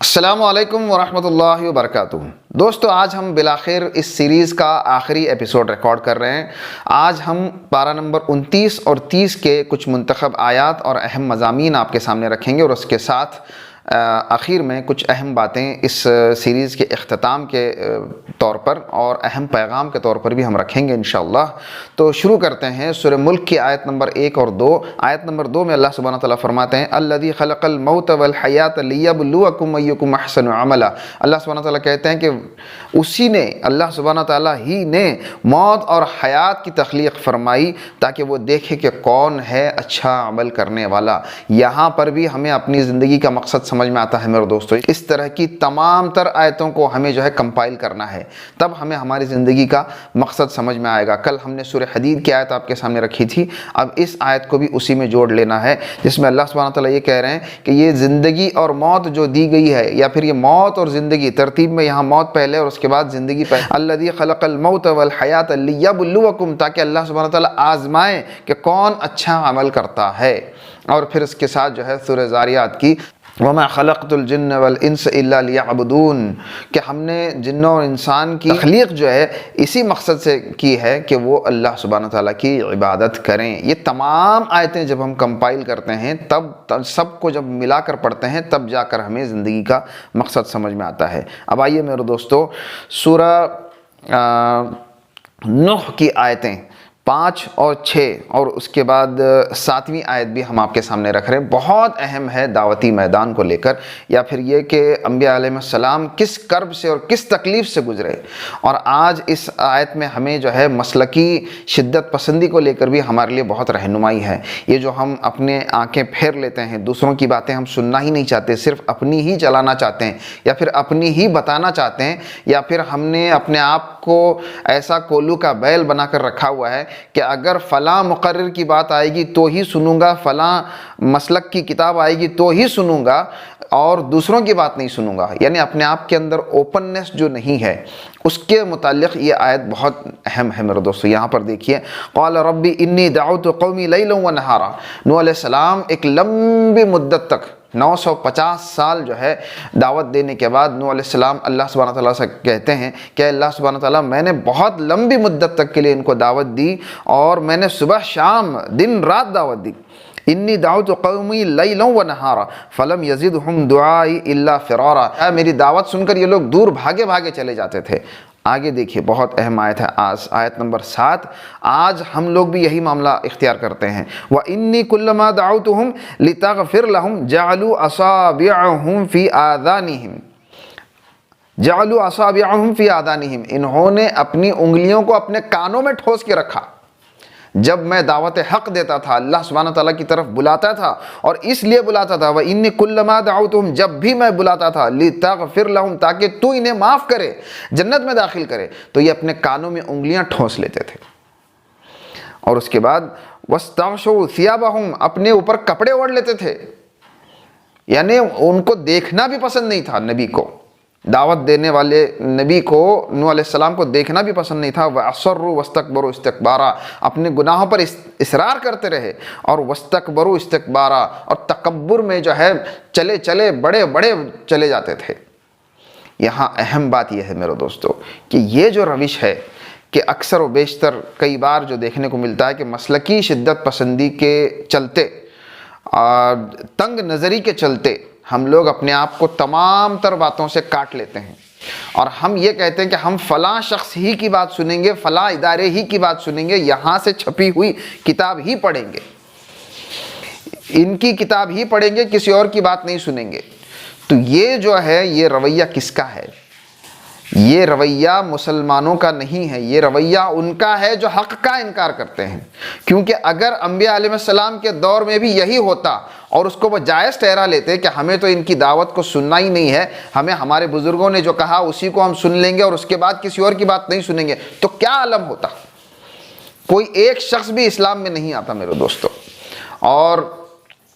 السلام علیکم ورحمۃ اللہ وبرکاتہ۔ دوستو، آج ہم بالآخر اس سیریز کا آخری ایپیسوڈ ریکارڈ کر رہے ہیں۔ آج ہم پارہ نمبر 29 اور 30 کے کچھ منتخب آیات اور اہم مضامین آپ کے سامنے رکھیں گے، اور اس کے ساتھ آخر میں کچھ اہم باتیں اس سیریز کے اختتام کے طور پر اور اہم پیغام کے طور پر بھی ہم رکھیں گے انشاءاللہ۔ تو شروع کرتے ہیں سورہ ملک کی آیت نمبر 1 اور 2۔ آیت نمبر 2 میں اللہ سبحانہ تعالیٰ فرماتے ہیں الذی خلق الموت والحیات لیبلوکم ایکم احسن عملا۔ اللہ سبحانہ تعالیٰ کہتے ہیں کہ اسی نے، اللہ سبحانہ تعالیٰ ہی نے موت اور حیات کی تخلیق فرمائی تاکہ وہ دیکھے کہ کون ہے اچھا عمل کرنے والا۔ یہاں پر بھی ہمیں اپنی زندگی کا مقصد سمجھ میں آتا ہے میرے دوستو۔ اس طرح کی تمام تر آیتوں کو ہمیں کمپائل کرنا ہے، تب ہمیں ہماری زندگی کا مقصد سمجھ میں آئے گا۔ کل ہم نے سورہ حدید کی آیت آپ کے سامنے رکھی تھی، اب اس آیت کو بھی اسی میں جوڑ لینا ہے، جس میں اللہ سبحانہ تعالیٰ یہ کہہ رہے ہیں کہ یہ زندگی اور موت جو دی گئی ہے، یا پھر یہ موت اور زندگی، ترتیب میں یہاں موت پہلے اور اس کے بعد زندگی پہلے۔ الذی خلق الموت والحیات لیبلوکم، تاکہ اللہ سبحانہ تعالیٰ آزمائے کہ کون اچھا عمل کرتا ہے۔ اور پھر اس کے ساتھ سورہ ذاریات کی وَمَا خَلَقْتُ الْجِنَّ وَالْإِنسَ إِلَّا لِيَعْبُدُونَ، کہ ہم نے جنوں اور انسان کی تخلیق اسی مقصد سے کی ہے کہ وہ اللہ سبحانہ تعالیٰ کی عبادت کریں۔ یہ تمام آیتیں جب ہم کمپائل کرتے ہیں، تب سب کو جب ملا کر پڑھتے ہیں، تب جا کر ہمیں زندگی کا مقصد سمجھ میں آتا ہے۔ اب آئیے میرے دوستو، سورہ نوح کی آیتیں 5 اور 6 اور اس کے بعد 7ویں آیت بھی ہم آپ کے سامنے رکھ رہے ہیں۔ بہت اہم ہے دعوتی میدان کو لے کر، یا پھر یہ کہ انبیاء علیہ السلام کس کرب سے اور کس تکلیف سے گزرے، اور آج اس آیت میں ہمیں مسلکی شدت پسندی کو لے کر بھی ہمارے لیے بہت رہنمائی ہے۔ یہ جو ہم اپنے آنکھیں پھیر لیتے ہیں، دوسروں کی باتیں ہم سننا ہی نہیں چاہتے، صرف اپنی ہی چلانا چاہتے ہیں، یا پھر اپنی ہی بتانا چاہتے ہیں، یا پھر ہم نے اپنے آپ کو ایسا کولو کا بیل بنا کر رکھا ہوا ہے کہ اگر فلاں مقرر کی بات آئے گی تو ہی سنوں گا، فلاں مسلک کی کتاب آئے گی تو ہی سنوں گا، اور دوسروں کی بات نہیں سنوں گا۔ یعنی اپنے آپ کے اندر اوپننس جو نہیں ہے، اس کے متعلق یہ آیت بہت اہم ہے میرے دوستو۔ یہاں پر دیکھیے، قال ربی انی دعوت قومی لیلا و نہارا۔ نوح علیہ السلام ایک لمبی مدت تک 950 سال دعوت دینے کے بعد نوح علیہ السلام اللہ سبحانہ تعالیٰ سے کہتے ہیں کہ اللہ سبحانہ تعالیٰ، میں نے بہت لمبی مدت تک کے لیے ان کو دعوت دی، اور میں نے صبح شام دن رات دعوت دی۔ انی دعوت قومی لیلا و نہارا فلم یزدہم دعائی الا فرارا۔ میری دعوت سن کر یہ لوگ دور بھاگے بھاگے چلے جاتے تھے۔ آگے دیکھیے، بہت اہم آیت ہے، آیت نمبر 7۔ آج ہم لوگ بھی یہی معاملہ اختیار کرتے ہیں۔ وَإِنِّي كُلَّمَا دَعَوْتُهُمْ لِتَغْفِرَ لَهُمْ جَعَلُوا أَصَابِعَهُمْ فِي آذَانِهِمْ، انہوں نے اپنی انگلیوں کو اپنے کانوں میں ٹھوس کے رکھا۔ جب میں دعوت حق دیتا تھا، اللہ سبحانہ تعالیٰ کی طرف بلاتا تھا، اور اس لیے بلاتا تھا وَإِنِّي كُلَّمَا دَعَوْتُهُمْ، جب بھی میں بلاتا تھا لِتَغْفِرَ لَهُمْ، تاکہ تو انہیں معاف کرے، جنت میں داخل کرے، تو یہ اپنے کانوں میں انگلیاں ٹھوس لیتے تھے۔ اور اس کے بعد وَاسْتَغْشَوْا ثِيَابَهُمْ، اپنے اوپر کپڑے اوڑھ لیتے تھے، یعنی ان کو دیکھنا بھی پسند نہیں تھا نبی کو، دعوت دینے والے نبی کو، نوح علیہ السلام کو دیکھنا بھی پسند نہیں تھا۔ وَأَصَرُّوا وَاسْتَكْبَرُوا اسْتِكْبَارًا، اپنے گناہوں پر اصرار کرتے رہے، اور وَاسْتَكْبَرُوا اسْتِكْبَارًا، اور تکبر میں چلے چلے بڑے بڑے چلے جاتے تھے۔ یہاں اہم بات یہ ہے میرے دوستو کہ یہ جو روش ہے، کہ اکثر و بیشتر کئی بار جو دیکھنے کو ملتا ہے کہ مسلکی شدت پسندی کے چلتے، تنگ نظری کے چلتے، ہم لوگ اپنے آپ کو تمام تر باتوں سے کاٹ لیتے ہیں، اور ہم یہ کہتے ہیں کہ ہم فلاں شخص ہی کی بات سنیں گے، فلاں ادارے ہی کی بات سنیں گے، یہاں سے چھپی ہوئی کتاب ہی پڑھیں گے، ان کی کتاب ہی پڑھیں گے، کسی اور کی بات نہیں سنیں گے۔ تو یہ رویہ کس کا ہے؟ یہ رویہ مسلمانوں کا نہیں ہے، یہ رویہ ان کا ہے جو حق کا انکار کرتے ہیں۔ کیونکہ اگر انبیاء علیہ السلام کے دور میں بھی یہی ہوتا، اور اس کو وہ جائز ٹھہرا لیتے کہ ہمیں تو ان کی دعوت کو سننا ہی نہیں ہے، ہمیں ہمارے بزرگوں نے جو کہا اسی کو ہم سن لیں گے، اور اس کے بعد کسی اور کی بات نہیں سنیں گے، تو کیا عالم ہوتا؟ کوئی ایک شخص بھی اسلام میں نہیں آتا میرے دوستو۔ اور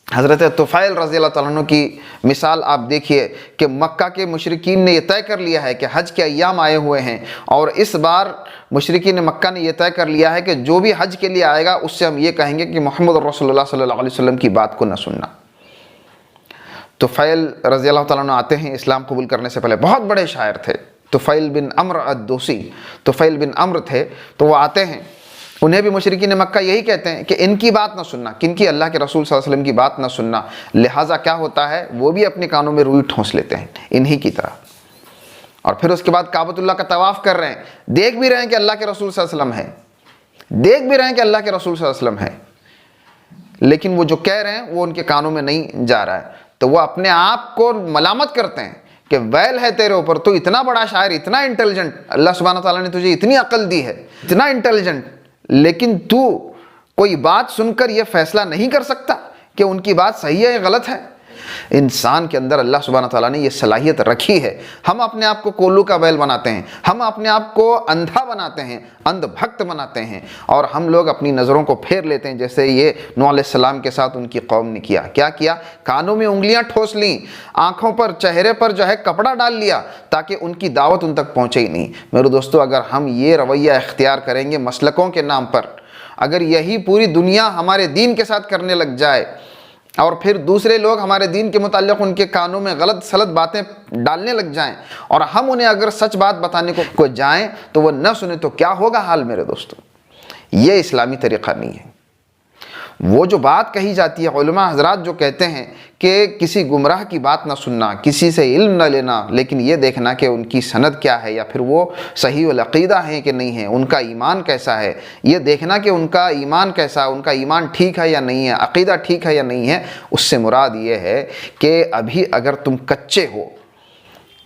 حضرت طفیل رضی اللہ تعالیٰ عنہ کی مثال آپ دیکھیے کہ مکہ کے مشرکین نے یہ طے کر لیا ہے کہ حج کے ایام آئے ہوئے ہیں، اور اس بار مشرکین مکہ نے یہ طے کر لیا ہے کہ جو بھی حج کے لیے آئے گا اس سے ہم یہ کہیں گے کہ محمد رسول اللہ صلی اللہ علیہ وسلم کی بات کو نہ سننا۔ طفیل رضی اللہ تعالیٰ عنہ آتے ہیں اسلام قبول کرنے سے پہلے، بہت بڑے شاعر تھے، طفیل بن عمرو الدوسی، طفیل بن عمرو تھے، تو وہ آتے ہیں، انہیں بھی مشرکین مکہ یہی کہتے ہیں کہ ان کی بات نہ سننا، کن کی؟ اللہ کے رسول صلی اللہ علیہ وسلم کی بات نہ سننا، لہٰذا کیا ہوتا ہے وہ بھی اپنے کانوں میں روئی ٹھونس لیتے ہیں انہی کی طرح، اور پھر اس کے بعد کعبۃ اللہ کا طواف کر رہے ہیں، دیکھ بھی رہے ہیں کہ اللہ کے رسول صلی اللہ علیہ وسلم ہے، دیکھ بھی رہے ہیں کہ اللہ کے رسول صلی اللہ علیہ وسلم ہے، لیکن وہ جو کہہ رہے ہیں وہ ان کے کانوں میں نہیں جا رہا ہے، تو وہ اپنے آپ کو ملامت کرتے ہیں کہ ویل ہے تیرے اوپر، تو اتنا بڑا شاعر، اتنا انٹیلیجنٹ، اللہ سبحانہ تعالیٰ نے تجھے اتنی عقل دی ہے، اتنا انٹیلیجنٹ، لیکن تو کوئی بات سن کر یہ فیصلہ نہیں کر سکتا کہ ان کی بات صحیح ہے یا غلط ہے۔ انسان کے اندر اللہ سبحانہ تعالیٰ نے یہ صلاحیت رکھی ہے، ہم اپنے آپ کو کولو کا بیل بناتے ہیں، ہم اپنے آپ کو اندھا بناتے ہیں، اندھ بھکت بناتے ہیں، اور ہم لوگ اپنی نظروں کو پھیر لیتے ہیں، جیسے یہ نوح علیہ السلام کے ساتھ ان کی قوم نے کیا۔ کیا کیا؟ کانوں میں انگلیاں ٹھوس لیں، آنکھوں پر، چہرے پر جو ہے کپڑا ڈال لیا، تاکہ ان کی دعوت ان تک پہنچے ہی نہیں۔ میرے دوستو، اگر ہم یہ رویہ اختیار کریں گے مسلکوں کے نام پر، اگر یہی پوری دنیا ہمارے دین کے ساتھ کرنے لگ جائے، اور پھر دوسرے لوگ ہمارے دین کے متعلق ان کے کانوں میں غلط سلط باتیں ڈالنے لگ جائیں، اور ہم انہیں اگر سچ بات بتانے کو جائیں تو وہ نہ سنیں، تو کیا ہوگا حال میرے دوستو؟ یہ اسلامی طریقہ نہیں ہے۔ وہ جو بات کہی جاتی ہے، علماء حضرات جو کہتے ہیں کہ کسی گمراہ کی بات نہ سننا، کسی سے علم نہ لینا، لیکن یہ دیکھنا کہ ان کی سند کیا ہے، یا پھر وہ صحیح العقیدہ ہیں کہ نہیں ہے، ان کا ایمان کیسا ہے، یہ دیکھنا کہ ان کا ایمان کیسا ہے، ان کا ایمان ٹھیک ہے یا نہیں ہے، عقیدہ ٹھیک ہے یا نہیں ہے، اس سے مراد یہ ہے کہ ابھی اگر تم کچے ہو،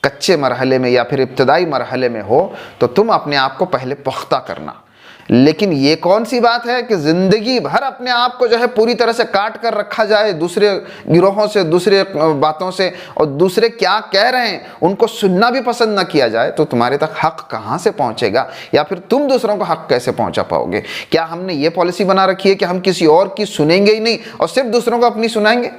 کچے مرحلے میں یا پھر ابتدائی مرحلے میں ہو، تو تم اپنے آپ کو پہلے پختہ کرنا۔ لیکن یہ کون سی بات ہے کہ زندگی بھر اپنے آپ کو جو ہے پوری طرح سے کاٹ کر رکھا جائے دوسرے گروہوں سے، دوسرے باتوں سے، اور دوسرے کیا کہہ رہے ہیں ان کو سننا بھی پسند نہ کیا جائے، تو تمہارے تک حق کہاں سے پہنچے گا، یا پھر تم دوسروں کو حق کیسے پہنچا پاؤ گے؟ کیا ہم نے یہ پالیسی بنا رکھی ہے کہ ہم کسی اور کی سنیں گے ہی نہیں اور صرف دوسروں کو اپنی سنائیں گے؟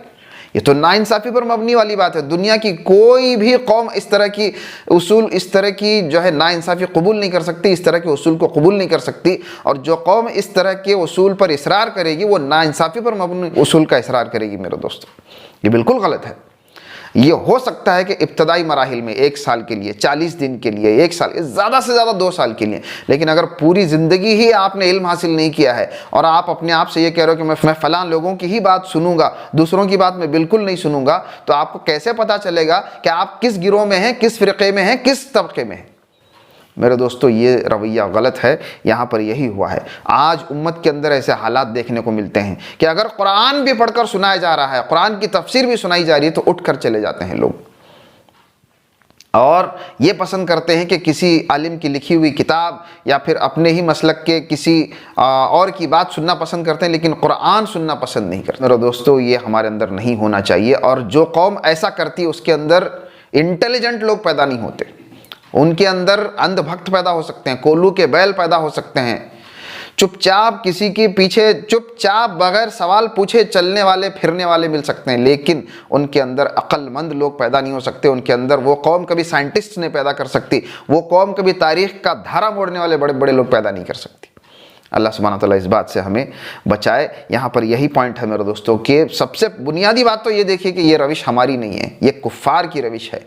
یہ تو ناانصافی پر مبنی والی بات ہے۔ دنیا کی کوئی بھی قوم اس طرح کی اصول، اس طرح کی جو ہے ناانصافی قبول نہیں کر سکتی، اس طرح کے اصول کو قبول نہیں کر سکتی، اور جو قوم اس طرح کے اصول پر اصرار کرے گی وہ ناانصافی پر مبنی اصول کا اصرار کرے گی میرے دوستو۔ یہ بالکل غلط ہے۔ یہ ہو سکتا ہے کہ ابتدائی مراحل میں 1 سال کے لیے، 40 دن کے لیے، 1 سال، زیادہ سے زیادہ 2 سال کے لیے، لیکن اگر پوری زندگی ہی آپ نے علم حاصل نہیں کیا ہے اور آپ اپنے آپ سے یہ کہہ رہے ہو کہ میں فلاں لوگوں کی ہی بات سنوں گا، دوسروں کی بات میں بالکل نہیں سنوں گا، تو آپ کو کیسے پتا چلے گا کہ آپ کس گروہ میں ہیں، کس فرقے میں ہیں، کس طبقے میں ہیں؟ میرے دوستو، یہ رویہ غلط ہے۔ یہاں پر یہی ہوا ہے۔ آج امت کے اندر ایسے حالات دیکھنے کو ملتے ہیں کہ اگر قرآن بھی پڑھ کر سنایا جا رہا ہے، قرآن کی تفسیر بھی سنائی جا رہی ہے، تو اٹھ کر چلے جاتے ہیں لوگ، اور یہ پسند کرتے ہیں کہ کسی عالم کی لکھی ہوئی کتاب یا پھر اپنے ہی مسلک کے کسی اور کی بات سننا پسند کرتے ہیں، لیکن قرآن سننا پسند نہیں کرتے۔ میرے دوستو، یہ ہمارے اندر نہیں ہونا چاہیے، اور جو قوم ایسا کرتی ہے اس کے اندر انٹیلیجنٹ لوگ پیدا نہیں ہوتے، ان کے اندر اندھ بھکت پیدا ہو سکتے ہیں، کولو کے بیل پیدا ہو سکتے ہیں، چپ چاپ کسی کے پیچھے چپ چاپ بغیر سوال پوچھے چلنے والے پھرنے والے مل سکتے ہیں، لیکن ان کے اندر عقل مند لوگ پیدا نہیں ہو سکتے۔ ان کے اندر وہ قوم کبھی سائنٹسٹ نہیں پیدا کر سکتی، وہ قوم کبھی تاریخ کا دھارا موڑنے والے بڑے بڑے لوگ پیدا نہیں کر سکتی۔ اللہ سبحانہ تعالیٰ اس بات سے ہمیں بچائے۔ یہاں پر یہی پوائنٹ ہے میرے دوستو کہ سب سے بنیادی بات تو یہ دیکھیے کہ یہ روش ہماری نہیں ہے، یہ کفار کی روش ہے،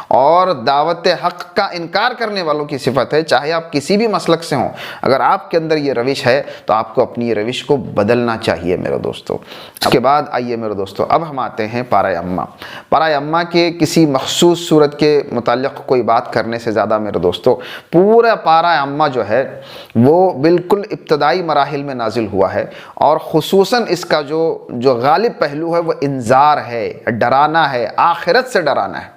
اور دعوت حق کا انکار کرنے والوں کی صفت ہے، چاہے آپ کسی بھی مسلک سے ہوں۔ اگر آپ کے اندر یہ روش ہے تو آپ کو اپنی یہ روش کو بدلنا چاہیے میرے دوستو۔ اس کے بعد آئیے میرے دوستو، اب ہم آتے ہیں پارہ اما۔ پارہ اما کے کسی مخصوص صورت کے متعلق کوئی بات کرنے سے زیادہ میرے دوستو، پورا پارہ اما جو ہے وہ بالکل ابتدائی مراحل میں نازل ہوا ہے، اور خصوصاً اس کا جو غالب پہلو ہے وہ انذار ہے، ڈرانا ہے، آخرت سے ڈرانا ہے،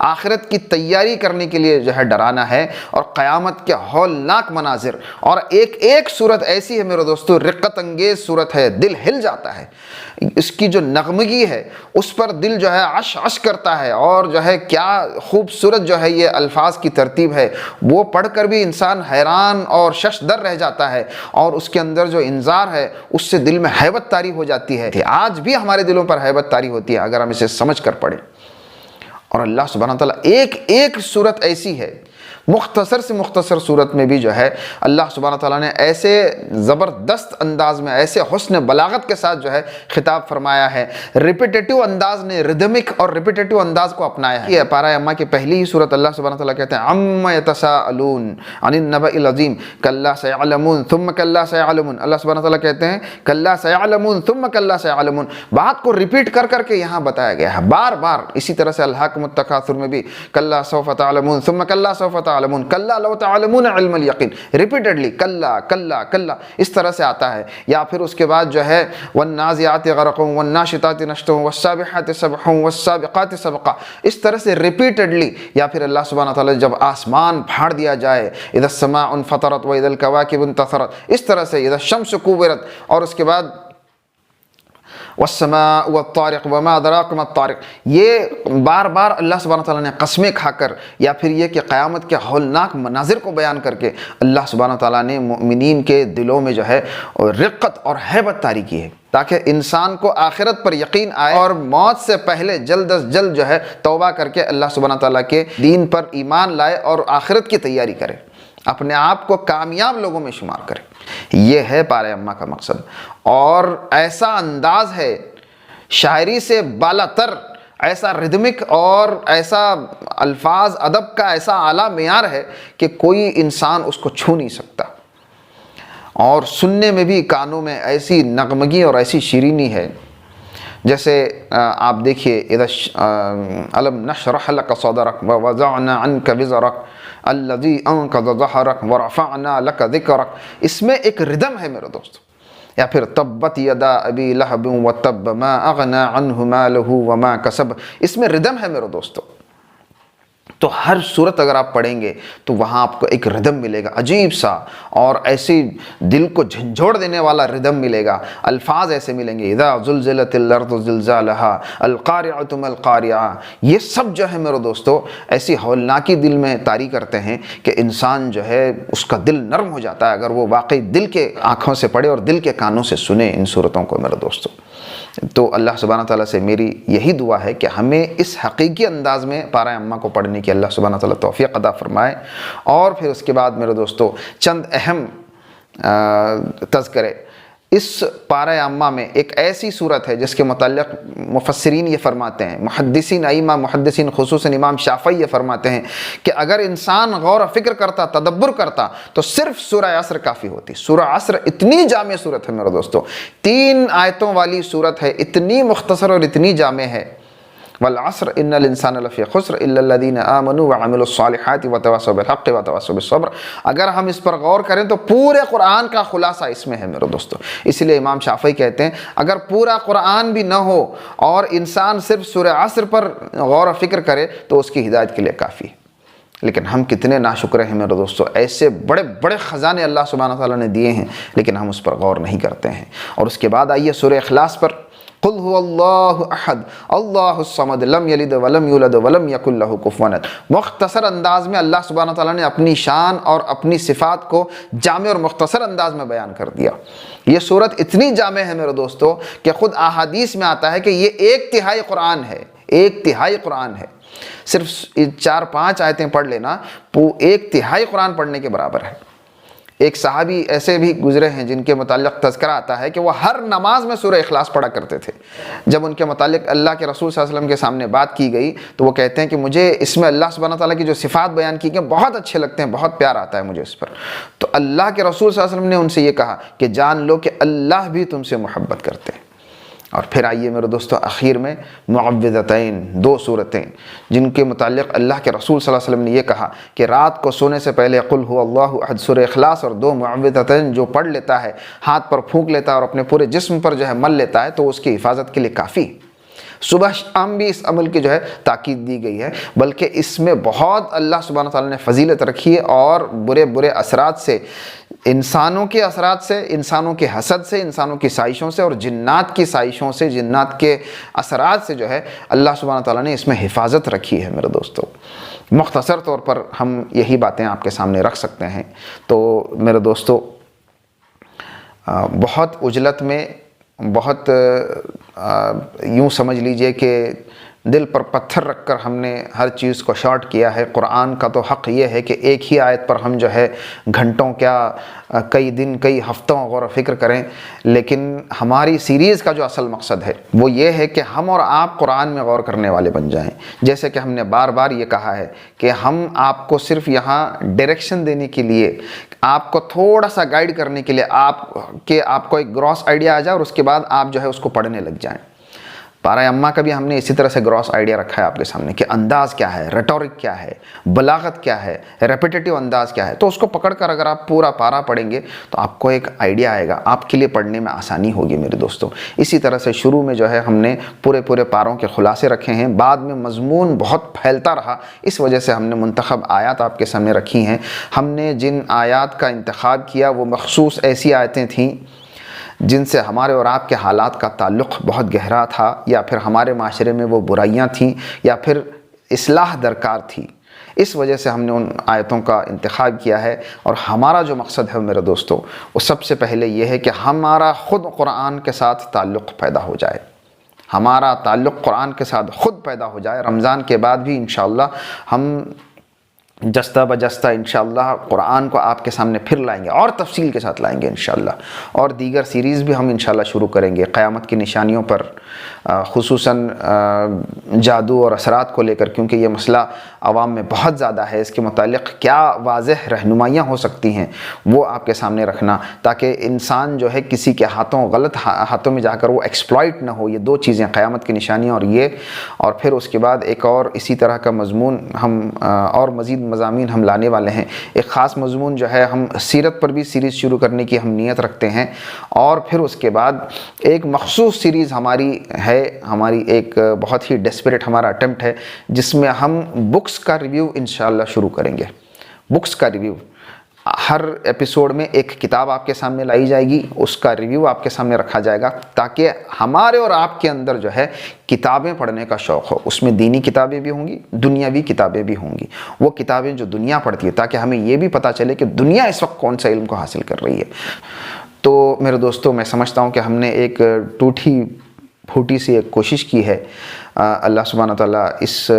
آخرت کی تیاری کرنے کے لیے جو ہے ڈرانا ہے، اور قیامت کے ہولناک مناظر، اور ایک صورت ایسی ہے میرے دوستو، رقت انگیز صورت ہے، دل ہل جاتا ہے، اس کی جو نغمگی ہے اس پر دل جو ہے عش عش کرتا ہے، اور جو ہے کیا خوبصورت جو ہے یہ الفاظ کی ترتیب ہے، وہ پڑھ کر بھی انسان حیران اور شش در رہ جاتا ہے، اور اس کے اندر جو انذار ہے اس سے دل میں ہیبت طاری ہو جاتی ہے۔ آج بھی ہمارے دلوں پر ہیبت طاری ہوتی ہے اگر ہم اسے سمجھ کر پڑھیں۔ اور اللہ سبحانہ تعالیٰ ایک صورت ایسی ہے مختصر سے مختصر صورت میں بھی جو ہے اللہ سبحانہ تعالیٰ نے ایسے زبردست انداز میں، ایسے حسن بلاغت کے ساتھ جو ہے خطاب فرمایا ہے، ریپیٹیٹیو انداز نے، ردمک اور ریپیٹیٹیو انداز کو اپنایا ہے۔ یہ پارہ اما کی پہلی ہی صورت اللہ سبحانہ تعالیٰ کہتے ہیں عَمَّ يَتَسَاءَلُونَ عَنِ النَّبَإِ الْعَظِيمِ كَلَّا سَيَعْلَمُونَ ثُمَّ كَلَّا سَيَعْلَمُونَ۔ اللہ سبحانہ تعالیٰ کہتے ہیں کَلَّا سَيَعْلَمُونَ ثُمَّ كَلَّا سَيَعْلَمُونَ، بات کو ریپیٹ کر کر کے یہاں بتایا گیا ہے بار بار۔ اسی طرح سے الہاکم التکاثر میں بھی کَلَّا سَوْفَ تَعْلَمُونَ ثُمَّ كَلَّا سَوْفَ تَعْلَمُونَ کَلَّا لَوْ تَعْلَمُونَ عِلْمَ الْيَقِينِ، ریپیٹڈلی کَلَّا کَلَّا کَلَّا اس طرح سے آتا ہے۔ یا پھر اس کے بعد جو ہے وَالنَّازِعَاتِ غَرْقًا وَالنَّاشِطَاتِ نَشْطًا وَالسَّابِحَاتِ سَبْحًا وَالسَّابِقَاتِ سَبْقًا، اس طرح سے ریپیٹڈلی۔ یا پھر اللہ سبحانہ تعالیٰ جب آسمان پھاڑ دیا جائے اِذَا السَّمَاءُ انفطرت وَإِذَا الْكَوَاكِبُ انتثرت، اس طرح سے اِذَا الشَّمْسُ كُوِّرَت، اور اس کے بعد والسماء والطارق وما ادراک ما الطارق، یہ بار بار اللہ سبحانہ تعالیٰ نے قسمیں کھا کر، یا پھر یہ کہ قیامت کے ہولناک مناظر کو بیان کر کے اللہ سبحانہ تعالیٰ نے مؤمنین کے دلوں میں جو ہے رقت اور ہیبت طاری کی ہے، تاکہ انسان کو آخرت پر یقین آئے اور موت سے پہلے جلد از جلد جو ہے توبہ کر کے اللہ سبحانہ تعالیٰ کے دین پر ایمان لائے اور آخرت کی تیاری کرے، اپنے آپ کو کامیاب لوگوں میں شمار کرے۔ یہ ہے پارہ اما کا مقصد، اور ایسا انداز ہے شاعری سے بالا تر، ایسا ردمک اور ایسا الفاظ ادب کا ایسا اعلیٰ معیار ہے کہ کوئی انسان اس کو چھو نہیں سکتا، اور سننے میں بھی کانوں میں ایسی نغمگی اور ایسی شیرینی ہے۔ جیسے آپ دیکھیے الم نشرح لک صدرک ووضعنا عنک وزرک الذی انقض ظہرک ورفعنا لک ذکرک، اس میں ایک ردم ہے میرے دوست۔ یا پھر تبت یدا ابی لہب وتب ما اغنی عنہ مالہ وما کسب، اس میں ردم ہے میرے دوستو۔ تو ہر صورت اگر آپ پڑھیں گے تو وہاں آپ کو ایک ردم ملے گا عجیب سا، اور ایسی دل کو جھنجھوڑ دینے والا ردم ملے گا، الفاظ ایسے ملیں گے اذا زلزلت الارض زلزالہا القارعۃ ما القارعۃ، یہ سب جو ہے میرے دوستو ایسی ہولناکی دل میں طاری کرتے ہیں کہ انسان جو ہے اس کا دل نرم ہو جاتا ہے اگر وہ واقعی دل کے آنکھوں سے پڑھے اور دل کے کانوں سے سنے ان صورتوں کو میرے دوستو۔ تو اللہ سبحانہ تعالیٰ سے میری یہی دعا ہے کہ ہمیں اس حقیقی انداز میں پارہ اما کو پڑھنے کی اللہ سبحانہ تعالیٰ توفیق عطا فرمائے۔ اور پھر اس کے بعد میرے دوستو چند اہم تذکرے۔ اس پارہ اما میں ایک ایسی صورت ہے جس کے متعلق مفسرین یہ فرماتے ہیں، محدثین ائمہ محدثین خصوصاً امام شافعی یہ فرماتے ہیں کہ اگر انسان غور و فکر کرتا، تدبر کرتا، تو صرف سورہ عصر کافی ہوتی۔ سورہ عصر اتنی جامع صورت ہے میرے دوستو، 3 آیتوں والی صورت ہے، اتنی مختصر اور اتنی جامع ہے۔ والعصر ان الانسان لفی خسر الا الذین آمنوا وعملوا الصالحات وتواصوا بالحق وتواصوا بالصبر۔ اگر ہم اس پر غور کریں تو پورے قرآن کا خلاصہ اس میں ہے میرے دوستو۔ اس لیے امام شافعی کہتے ہیں اگر پورا قرآن بھی نہ ہو اور انسان صرف سورہ عصر پر غور و فکر کرے تو اس کی ہدایت کے لیے کافی ہے۔ لیکن ہم کتنے ناشکر ہیں میرے دوستو، ایسے بڑے بڑے خزانے اللہ سبحانہ تعالیٰ نے دیے ہیں لیکن ہم اس پر غور نہیں کرتے ہیں۔ اور اس کے بعد آئیے سورہ اخلاص پر، قل هو اللہ احد اللہ الصمد لم یلد ولم یولد ولم یکن لہ کفوا احد۔ مختصر انداز میں اللہ سبحانہ تعالیٰ نے اپنی شان اور اپنی صفات کو جامع اور مختصر انداز میں بیان کر دیا۔ یہ صورت اتنی جامع ہے میرے دوستو کہ خود احادیث میں آتا ہے کہ یہ 1/3 قرآن ہے، 1/3 قرآن ہے۔ صرف 4-5 آیتیں پڑھ لینا 1/3 قرآن پڑھنے کے برابر ہے۔ ایک صحابی ایسے بھی گزرے ہیں جن کے متعلق تذکرہ آتا ہے کہ وہ ہر نماز میں سورہ اخلاص پڑھا کرتے تھے۔ جب ان کے متعلق اللہ کے رسول صلی اللہ علیہ وسلم کے سامنے بات کی گئی تو وہ کہتے ہیں کہ مجھے اس میں اللہ سبحانہ تعالیٰ کی جو صفات بیان کی گئی بہت اچھے لگتے ہیں، بہت پیار آتا ہے مجھے اس پر۔ تو اللہ کے رسول صلی اللہ علیہ وسلم نے ان سے یہ کہا کہ جان لو کہ اللہ بھی تم سے محبت کرتے ہیں۔ اور پھر آئیے میرے دوستو آخر میں معوذتین، 2 صورتیں جن کے متعلق اللہ کے رسول صلی اللہ علیہ وسلم نے یہ کہا کہ رات کو سونے سے پہلے قل هو اللہ احد سورہ اخلاص اور 2 معوذتین جو پڑھ لیتا ہے، ہاتھ پر پھونک لیتا ہے اور اپنے پورے جسم پر جو ہے مل لیتا ہے تو اس کی حفاظت کے لیے کافی۔ صبح شام بھی اس عمل کی جو ہے تاکید دی گئی ہے، بلکہ اس میں بہت اللہ سبحانہ تعالیٰ نے فضیلت رکھی ہے، اور برے برے اثرات سے، انسانوں کے اثرات سے، انسانوں کے حسد سے، انسانوں کی سائشوں سے اور جنات کی سائشوں سے، جنات کے اثرات سے جو ہے اللہ سبحانہ تعالیٰ نے اس میں حفاظت رکھی ہے میرے دوستو۔ مختصر طور پر ہم یہی باتیں آپ کے سامنے رکھ سکتے ہیں۔ تو میرے دوستو بہت عجلت میں، بہت یوں سمجھ لیجئے کہ دل پر پتھر رکھ کر ہم نے ہر چیز کو شارٹ کیا ہے۔ قرآن کا تو حق یہ ہے کہ ایک ہی آیت پر ہم جو ہے گھنٹوں کیا کئی دن کئی ہفتوں غور و فکر کریں، لیکن ہماری سیریز کا جو اصل مقصد ہے وہ یہ ہے کہ ہم اور آپ قرآن میں غور کرنے والے بن جائیں۔ جیسے کہ ہم نے بار بار یہ کہا ہے کہ ہم آپ کو صرف یہاں ڈائریکشن دینے کے لیے، آپ کو تھوڑا سا گائیڈ کرنے کے لیے، آپ کو ایک گراس آئیڈیا آ جائے اور اس کے بعد آپ جو ہے اس کو پڑھنے لگ جائیں۔ پارہ امہ کا بھی ہم نے اسی طرح سے گراس آئیڈیا رکھا ہے آپ کے سامنے کہ انداز کیا ہے، ریٹورک کیا ہے، بلاغت کیا ہے، ریپیٹیٹیو انداز کیا ہے، تو اس کو پکڑ کر اگر آپ پورا پارہ پڑھیں گے تو آپ کو ایک آئیڈیا آئے گا، آپ کے لیے پڑھنے میں آسانی ہوگی میرے دوستوں۔ اسی طرح سے شروع میں جو ہے ہم نے پورے پاروں کے خلاصے رکھے ہیں، بعد میں مضمون بہت پھیلتا رہا، اس وجہ سے ہم نے منتخب آیات آپ کے سامنے رکھی ہیں۔ ہم نے جن آیات کا انتخاب کیا وہ مخصوص ایسی آیتیں تھیں جن سے ہمارے اور آپ کے حالات کا تعلق بہت گہرا تھا، یا پھر ہمارے معاشرے میں وہ برائیاں تھیں، یا پھر اصلاح درکار تھی۔ اس وجہ سے ہم نے ان آیتوں کا انتخاب کیا ہے، اور ہمارا جو مقصد ہے میرے دوستو وہ سب سے پہلے یہ ہے کہ ہمارا خود قرآن کے ساتھ تعلق پیدا ہو جائے، ہمارا تعلق قرآن کے ساتھ خود پیدا ہو جائے۔ رمضان کے بعد بھی انشاءاللہ ہم جستہ بجستہ انشاءاللہ قرآن کو آپ کے سامنے پھر لائیں گے، اور تفصیل کے ساتھ لائیں گے انشاءاللہ، اور دیگر سیریز بھی ہم انشاءاللہ شروع کریں گے قیامت کی نشانیوں پر، خصوصاً جادو اور اثرات کو لے کر، کیونکہ یہ مسئلہ عوام میں بہت زیادہ ہے۔ اس کے متعلق کیا واضح رہنمائیاں ہو سکتی ہیں وہ آپ کے سامنے رکھنا، تاکہ انسان جو ہے کسی کے غلط ہاتھوں میں جا کر وہ ایکسپلائٹ نہ ہو۔ یہ دو چیزیں، قیامت کی نشانیاں اور پھر اس کے بعد ایک اور اسی طرح کا مضمون ہم اور مزید مضامین ہم لانے والے ہیں۔ ایک خاص مضمون جو ہے ہم سیرت پر بھی سیریز شروع کرنے کی ہم نیت رکھتے ہیں، اور پھر اس کے بعد ایک مخصوص سیریز ہماری ایک بہت ہی ڈیسپریٹ ہمارا اٹیمپٹ ہے، جس میں ہم بکس کا ریویو انشاءاللہ شروع کریں گے۔ بکس کا ریویو، ہر ایپیسوڈ میں ایک کتاب آپ کے سامنے لائی جائے گی، اس کا ریویو آپ کے سامنے رکھا جائے گا، تاکہ ہمارے اور آپ کے اندر جو ہے کتابیں پڑھنے کا شوق ہو۔ اس میں دینی کتابیں بھی ہوں گی، دنیاوی کتابیں بھی ہوں گی، وہ کتابیں جو دنیا پڑھتی ہے، تاکہ ہمیں یہ بھی پتہ چلے کہ دنیا اس وقت کون سا علم کو حاصل کر رہی ہے۔ تو میرے دوستو، میں سمجھتا ہوں کہ ہم نے ایک ٹوٹی پھوٹی سی ایک کوشش کی ہے۔ اللہ سبحانہ تعالیٰ اس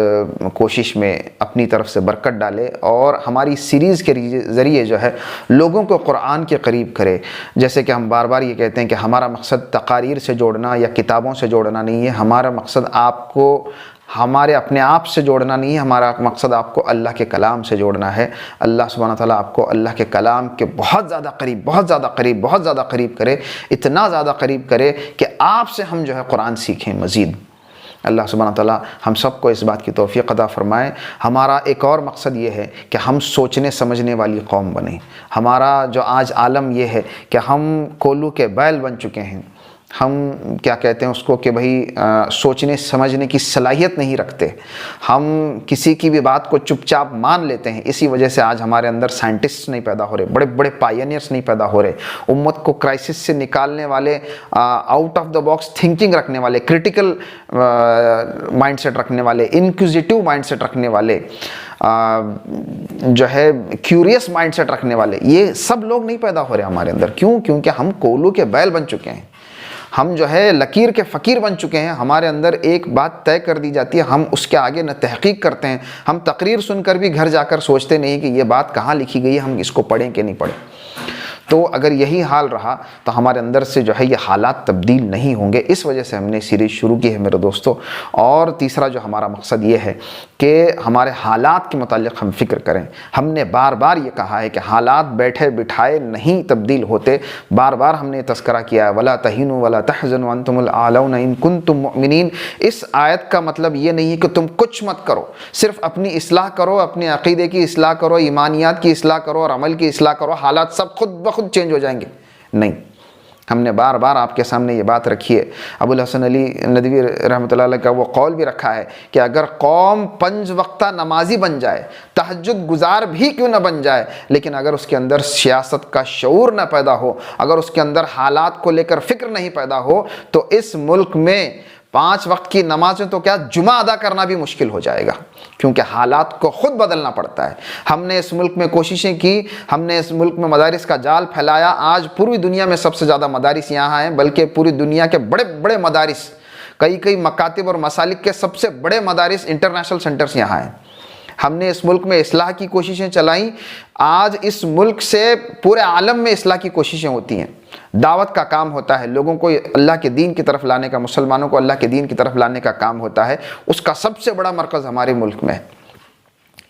کوشش میں اپنی طرف سے برکت ڈالے، اور ہماری سیریز کے ذریعے جو ہے لوگوں کو قرآن کے قریب کرے۔ جیسے کہ ہم بار بار یہ کہتے ہیں کہ ہمارا مقصد تقاریر سے جوڑنا یا کتابوں سے جوڑنا نہیں ہے، ہمارا مقصد آپ کو ہمارے اپنے آپ سے جوڑنا نہیں ہے، ہمارا مقصد آپ کو اللہ کے کلام سے جوڑنا ہے۔ اللہ سبحانہ تعالیٰ آپ کو اللہ کے کلام کے بہت زیادہ قریب کرے، اتنا زیادہ قریب کرے کہ آپ سے ہم جو ہے قرآن سیکھیں مزید۔ اللہ سبحانہ تعالیٰ ہم سب کو اس بات کی توفیق عطا فرمائے۔ ہمارا ایک اور مقصد یہ ہے کہ ہم سوچنے سمجھنے والی قوم بنیں۔ ہمارا جو آج عالم یہ ہے کہ ہم کولو کے بیل بن چکے ہیں، ہم کیا کہتے ہیں اس کو کہ بھائی سوچنے سمجھنے کی صلاحیت نہیں رکھتے، ہم کسی کی بھی بات کو چپ چاپ مان لیتے ہیں۔ اسی وجہ سے آج ہمارے اندر سائنٹسٹ نہیں پیدا ہو رہے، بڑے بڑے پائنیئرس نہیں پیدا ہو رہے، امت کو کرائسس سے نکالنے والے، out of the box thinking رکھنے والے، کریٹیکل مائنڈ سیٹ رکھنے والے، انکوزیٹو مائنڈ سیٹ رکھنے والے، جو ہے کیوریس مائنڈ سیٹ رکھنے والے، یہ سب لوگ نہیں پیدا ہو رہے ہمارے اندر۔ کیوں؟ کیونکہ ہم کولو کے بیل بن چکے ہیں، ہم جو ہے لکیر کے فقیر بن چکے ہیں۔ ہمارے اندر ایک بات طے کر دی جاتی ہے، ہم اس کے آگے نہ تحقیق کرتے ہیں، ہم تقریر سن کر بھی گھر جا کر سوچتے نہیں کہ یہ بات کہاں لکھی گئی ہے، ہم اس کو پڑھیں کہ نہیں پڑھیں۔ تو اگر یہی حال رہا تو ہمارے اندر سے جو ہے یہ حالات تبدیل نہیں ہوں گے۔ اس وجہ سے ہم نے سیریز شروع کی ہے میرے دوستو۔ اور تیسرا جو ہمارا مقصد یہ ہے کہ ہمارے حالات کے متعلق ہم فکر کریں۔ ہم نے بار بار یہ کہا ہے کہ حالات بیٹھے بٹھائے نہیں تبدیل ہوتے، بار بار ہم نے تذکرہ کیا ہے، وَلَا تَهِنُوا وَلَا تَحْزَنُوا وَأَنْتُمُ الْأَعْلَوْنَ إِن كُنتُم مُؤْمِنِينَ۔ اس آیت کا مطلب یہ نہیں ہے کہ تم کچھ مت کرو، صرف اپنی اصلاح کرو، اپنے عقیدے کی اصلاح کرو، ایمانیات کی اصلاح کرو اور عمل کی اصلاح کرو، حالات سب خود بخود چینج ہو جائیں گے۔ نہیں، ہم نے بار بار آپ کے سامنے یہ بات رکھی ہے۔ ابو الحسن علی ندوی رحمۃ اللہ علیہ کا وہ قول بھی رکھا ہے کہ اگر قوم 5 وقتہ نمازی بن جائے، تہجد گزار بھی کیوں نہ بن جائے، لیکن اگر اس کے اندر سیاست کا شعور نہ پیدا ہو، اگر اس کے اندر حالات کو لے کر فکر نہیں پیدا ہو، تو اس ملک میں 5 وقت کی نمازیں تو کیا جمعہ ادا کرنا بھی مشکل ہو جائے گا، کیونکہ حالات کو خود بدلنا پڑتا ہے۔ ہم نے اس ملک میں کوششیں کی، ہم نے اس ملک میں مدارس کا جال پھیلایا، آج پوری دنیا میں سب سے زیادہ مدارس یہاں ہیں، بلکہ پوری دنیا کے بڑے بڑے مدارس کئی مکاتب اور مسالک کے سب سے بڑے مدارس انٹرنیشنل سینٹرز یہاں ہیں۔ ہم نے اس ملک میں اصلاح کی کوششیں چلائیں، آج اس ملک سے پورے عالم میں اصلاح کی کوششیں ہوتی ہیں، دعوت کا کام ہوتا ہے، لوگوں کو اللہ کے دین کی طرف لانے کا، مسلمانوں کو اللہ کے دین کی طرف لانے کا کام ہوتا ہے، اس کا سب سے بڑا مرکز ہمارے ملک میں ہے۔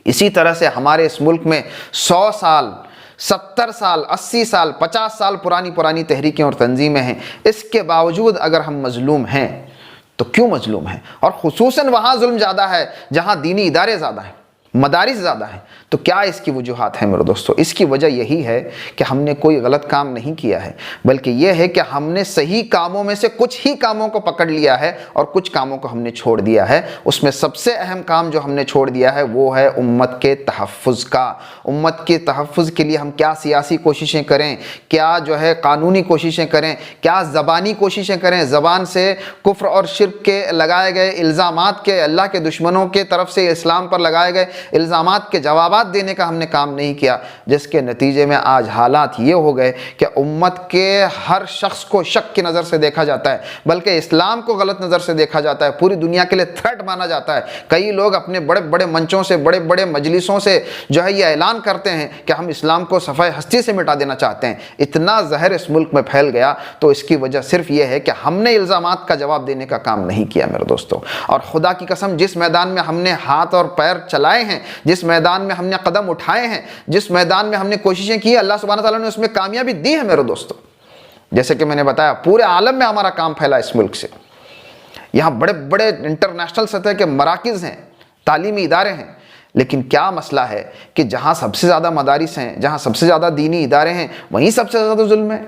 اسی طرح سے ہمارے اس ملک میں 100 سال 70 سال 80 سال 50 سال پرانی تحریکیں اور تنظیمیں ہیں، اس کے باوجود اگر ہم مظلوم ہیں تو کیوں مظلوم ہیں؟ اور خصوصاً وہاں ظلم زیادہ ہے جہاں دینی ادارے زیادہ ہیں، مدارس زیادہ ہیں۔ تو کیا اس کی وجوہات ہیں میرے دوستو؟ اس کی وجہ یہی ہے کہ ہم نے کوئی غلط کام نہیں کیا ہے، بلکہ یہ ہے کہ ہم نے صحیح کاموں میں سے کچھ ہی کاموں کو پکڑ لیا ہے اور کچھ کاموں کو ہم نے چھوڑ دیا ہے۔ اس میں سب سے اہم کام جو ہم نے چھوڑ دیا ہے وہ ہے امت کے تحفظ کا۔ امت کے تحفظ کے لیے ہم کیا سیاسی کوششیں کریں، کیا جو ہے قانونی کوششیں کریں، کیا زبانی کوششیں کریں، زبان سے کفر اور شرک کے لگائے گئے الزامات کے، اللہ کے دشمنوں کے طرف سے اسلام پر لگائے گئے الزامات کے جوابات دینے کا ہم نے کام نہیں کیا، جس کے نتیجے میں آج حالات یہ ہو گئے کہ امت کے ہر شخص کو شک کی نظر سے دیکھا جاتا ہے، بلکہ اسلام کو غلط نظر سے دیکھا جاتا ہے، پوری دنیا کے لیے تھریٹ مانا جاتا ہے۔ کئی لوگ اپنے بڑے بڑے منچوں سے، بڑے بڑے مجلسوں سے جو ہے یہ اعلان کرتے ہیں کہ ہم اسلام کو صفحہ ہستی سے مٹا دینا چاہتے ہیں۔ اتنا زہر اس ملک میں پھیل گیا تو اس کی وجہ صرف یہ ہے کہ ہم نے الزامات کا جواب دینے کا کام نہیں کیا میرے دوستو۔ اور خدا کی قسم جس میدان میں ہم نے ہاتھ اور پیر چلائے ہیں، جس میدان میں ہم نے قدم اٹھائے ہیں، جس میدان میں ہم نے کوششیں کی، اللہ سبحانہ تعالیٰ نے اس میں کامیابی دی ہے میرے دوستو۔ جیسے کہ میں نے بتایا پورے عالم میں ہمارا کام پھیلا اس ملک سے، یہاں بڑے بڑے انٹرنیشنل سطح کے مراکز ہیں، تعلیمی ادارے ہیں، لیکن کیا مسئلہ ہے کہ جہاں سب سے زیادہ مدارس ہیں، جہاں سب سے زیادہ دینی ادارے ہیں، وہیں سب سے زیادہ ظلم ہے،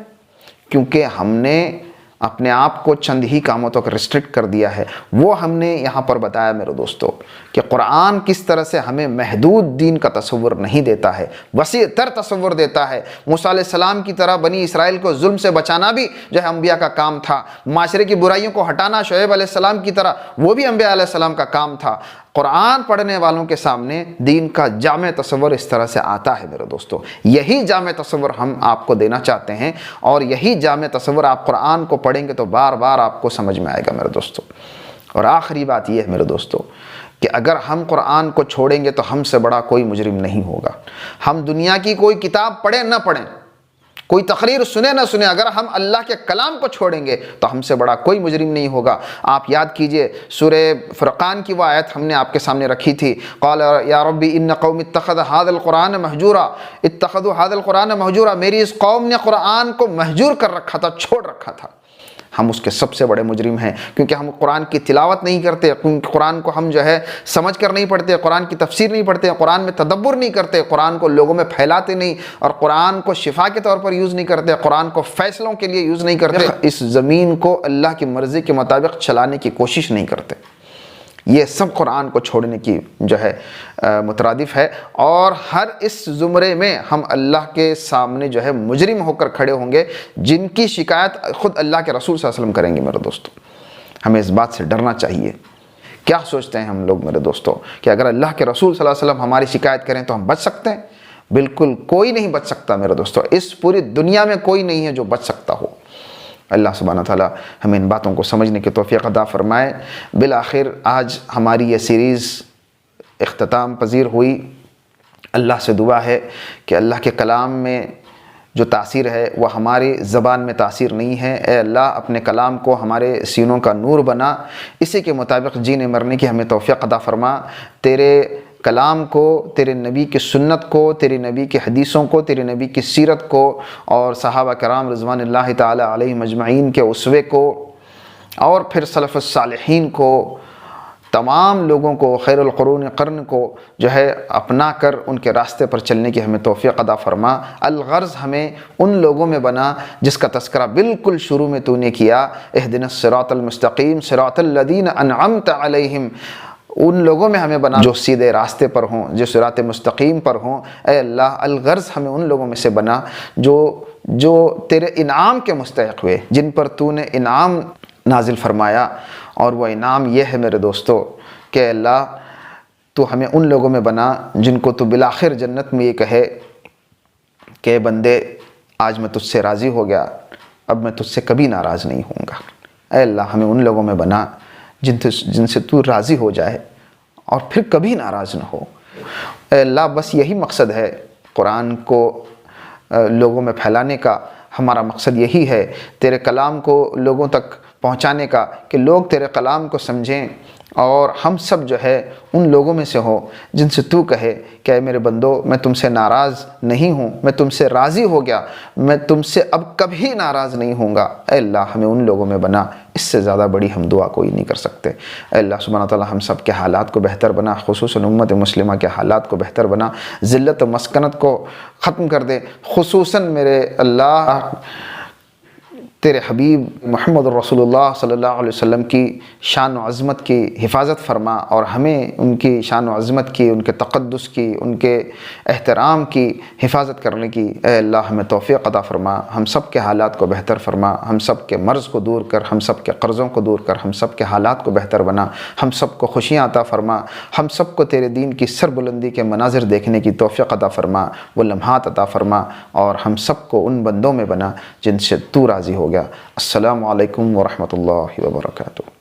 کیونکہ ہم نے اپنے آپ کو چند ہی کاموں تک ریسٹرکٹ کر دیا ہے۔ وہ ہم نے یہاں پر بتایا میرے دوستو کہ قرآن کس طرح سے ہمیں محدود دین کا تصور نہیں دیتا ہے، وسیع تر تصور دیتا ہے۔ موسیٰ علیہ السلام کی طرح بنی اسرائیل کو ظلم سے بچانا بھی جو ہے انبیاء کا کام تھا، معاشرے کی برائیوں کو ہٹانا شعیب علیہ السلام کی طرح وہ بھی انبیاء علیہ السلام کا کام تھا۔ قرآن پڑھنے والوں کے سامنے دین کا جامع تصور اس طرح سے آتا ہے میرے دوستو۔ یہی جامع تصور ہم آپ کو دینا چاہتے ہیں، اور یہی جامع تصور آپ قرآن کو پڑھیں گے تو بار بار آپ کو سمجھ میں آئے گا میرے دوستو۔ اور آخری بات یہ ہے میرے دوستو کہ اگر ہم قرآن کو چھوڑیں گے تو ہم سے بڑا کوئی مجرم نہیں ہوگا۔ ہم دنیا کی کوئی کتاب پڑھیں نہ پڑھیں، کوئی تقریر سنے نہ سنے، اگر ہم اللہ کے کلام کو چھوڑیں گے تو ہم سے بڑا کوئی مجرم نہیں ہوگا۔ آپ یاد کیجئے سورہ فرقان کی وہ آیت ہم نے آپ کے سامنے رکھی تھی، قال یا ربی ان قوم اتخذ هذا القرآن مہجورا، اتخذوا هذا القرآن مہجورا، میری اس قوم نے قرآن کو مہجور کر رکھا تھا، چھوڑ رکھا تھا۔ ہم اس کے سب سے بڑے مجرم ہیں، کیونکہ ہم قرآن کی تلاوت نہیں کرتے، قرآن کو ہم جو ہے سمجھ کر نہیں پڑھتے، قرآن کی تفسیر نہیں پڑھتے، قرآن میں تدبر نہیں کرتے، قرآن کو لوگوں میں پھیلاتے نہیں، اور قرآن کو شفا کے طور پر یوز نہیں کرتے، قرآن کو فیصلوں کے لیے یوز نہیں کرتے، اس زمین کو اللہ کی مرضی کے مطابق چلانے کی کوشش نہیں کرتے۔ یہ سب قرآن کو چھوڑنے کی جو ہے مترادف ہے، اور ہر اس زمرے میں ہم اللہ کے سامنے جو ہے مجرم ہو کر کھڑے ہوں گے، جن کی شکایت خود اللہ کے رسول صلی اللہ علیہ وسلم کریں گے میرے دوستو۔ ہمیں اس بات سے ڈرنا چاہیے۔ کیا سوچتے ہیں ہم لوگ میرے دوستو کہ اگر اللہ کے رسول صلی اللہ علیہ وسلم ہماری شکایت کریں تو ہم بچ سکتے ہیں؟ بالکل کوئی نہیں بچ سکتا میرے دوستو، اس پوری دنیا میں کوئی نہیں ہے جو بچ سکتا ہو۔ اللہ سبحانہ تعالیٰ ہمیں ان باتوں کو سمجھنے کی توفیق عطا فرمائے۔ بالآخر آج ہماری یہ سیریز اختتام پذیر ہوئی۔ اللہ سے دعا ہے کہ اللہ کے کلام میں جو تاثیر ہے وہ ہماری زبان میں تاثیر نہیں ہے۔ اے اللہ اپنے کلام کو ہمارے سینوں کا نور بنا، اسی کے مطابق جینے مرنے کی ہمیں توفیق عطا فرما۔ تیرے کلام کو، تیرے نبی کی سنت کو، تیرے نبی کی حدیثوں کو، تیرے نبی کی سیرت کو، اور صحابہ کرام رضوان اللہ تعالی علیہم اجمعین کے اسوے کو، اور پھر سلف الصالحین کو، تمام لوگوں کو، خیر القرون قرن کو جو ہے اپنا کر ان کے راستے پر چلنے کی ہمیں توفیق عطا فرما۔ الغرض ہمیں ان لوگوں میں بنا جس کا تذکرہ بالکل شروع میں تو نے کیا، اہدنا الصراط المستقیم صراط الذین انعمت علیہم، ان لوگوں میں ہمیں بنا جو سیدھے راستے پر ہوں، جو صراط مستقیم پر ہوں۔ اے اللہ الغرض ہمیں ان لوگوں میں سے بنا جو تیرے انعام کے مستحق ہوئے، جن پر تو نے انعام نازل فرمایا، اور وہ انعام یہ ہے میرے دوستو کہ اللہ تو ہمیں ان لوگوں میں بنا جن کو تو بالآخر جنت میں یہ کہے کہ بندے آج میں تجھ سے راضی ہو گیا، اب میں تجھ سے کبھی ناراض نہیں ہوں گا۔ اے اللہ ہمیں ان لوگوں میں بنا جن سے تو راضی ہو جائے اور پھر کبھی ناراض نہ ہو۔ اے اللہ بس یہی مقصد ہے قرآن کو لوگوں میں پھیلانے کا، ہمارا مقصد یہی ہے تیرے کلام کو لوگوں تک پہنچانے کا کہ لوگ تیرے کلام کو سمجھیں، اور ہم سب جو ہے ان لوگوں میں سے ہو جن سے تو کہے کہ اے میرے بندو میں تم سے ناراض نہیں ہوں، میں تم سے راضی ہو گیا، میں تم سے اب کبھی ناراض نہیں ہوں گا۔ اے اللہ ہمیں ان لوگوں میں بنا، اس سے زیادہ بڑی ہم دعا کوئی نہیں کر سکتے۔ اے اللہ سبحانہ تعالی ہم سب کے حالات کو بہتر بنا، خصوصاً امت مسلمہ کے حالات کو بہتر بنا، ذلت و مسکنت کو ختم کر دے، خصوصاً میرے اللہ تیرے حبیب محمد رسول اللہ صلی اللہ علیہ وسلم کی شان و عظمت کی حفاظت فرما، اور ہمیں ان کی شان و عظمت کی، ان کے تقدس کی، ان کے احترام کی حفاظت کرنے کی اے اللہ ہمیں توفیق عطا فرما، ہم سب کے حالات کو بہتر فرما، ہم سب کے مرض کو دور کر، ہم سب کے قرضوں کو دور کر، ہم سب کے حالات کو بہتر بنا، ہم سب کو خوشیاں عطا فرما، ہم سب کو تیرے دین کی سربلندی کے مناظر دیکھنے کی توفیق عطا فرما، وہ لمحات عطا فرما، اور ہم سب کو ان بندوں میں بنا جن سے تو راضی ہو گیا۔ السلام علیکم ورحمۃ اللہ وبرکاتہ۔